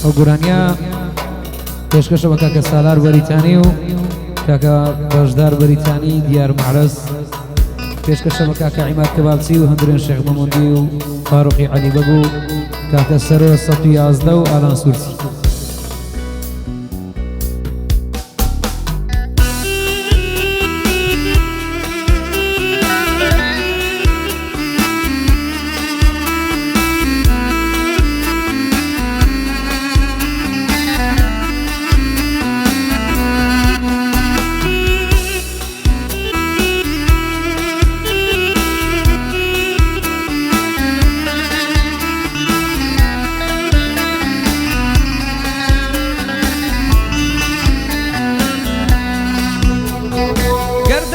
ئەو گورانیا پێشکەشە بە کاکە سالار بەریتانی و کاکە بەشدار بەریتانی دیار معرەز پێشکەشە بە کاکە عیماد کەبابچی و هەندرێن شێخ مەموندی و فاروقی عەلی بەگو کاکە سەرۆ 111 و ئالان سورسی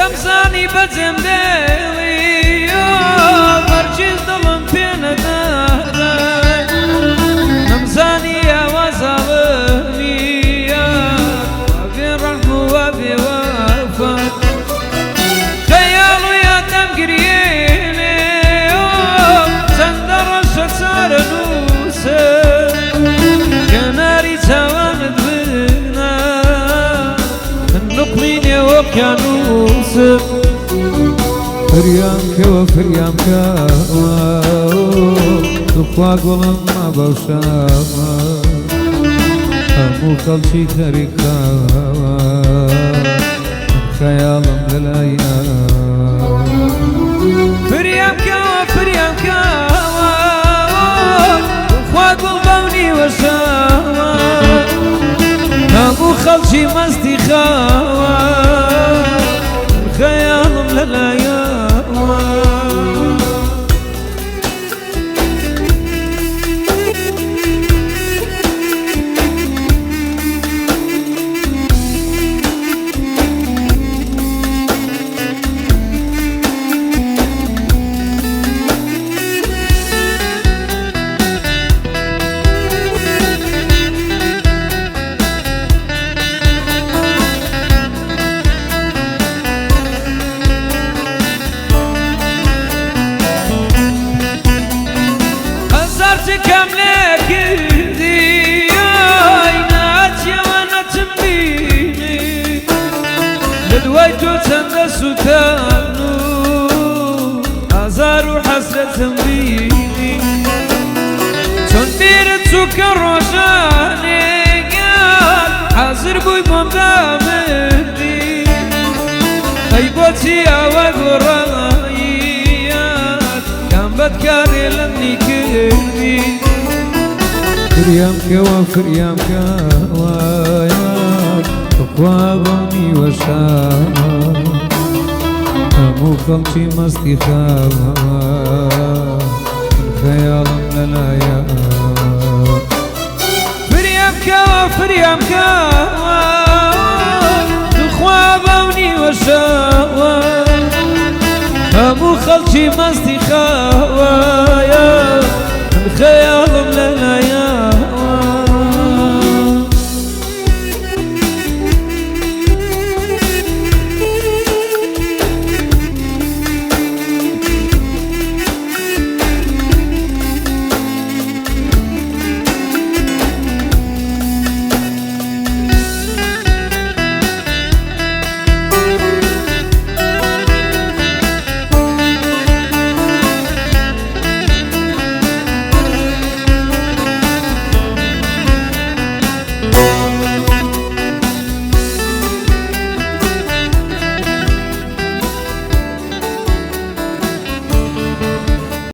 دەمزانی بەجێم دێڵی هەرگیز دڵم پێ نەدارە نەمزانی ئاوازاڵم نییە وابێ ڕەحم و وابێ وەفات خەیاڵ و یادەم گریێنێ چەندە ڕەشە چارە نووسە کەناری چاوانت بنە نقمینێ وەقیانوسم فریام کەوە فریام کەوە دخوا گوڵم ما بەوشەوە هەموو خەڵکی خەریکاوە خەیاڵم لەلایە فریام کەوە فریام کەوە دخوا گوڵ بەونی وەشەوە هەموو خەڵکی مەستی خاوە خەیاڵم لەلایە کەم لێ کردی ناچیەوە نەچم بینی لە دوای تۆ چەندە سوتان و ئازار و حەسرەتم بینی چۆن بیرت چووکە ڕۆژانێگەل حازر بووی بۆم دامردی ئەی بۆچی ئاوا گۆڕاییات کام بەدکارێ لەمنی کردی فریام کەوە فریام کەوە دخوا بەونی وەشەوە هەموو خەڵکی مەستی خاوە خەیاڵم لەلایە فریام کەوە فریام کەوە دخوا بەونی وەشەوە هەموو خەڵکی مەستی خاوە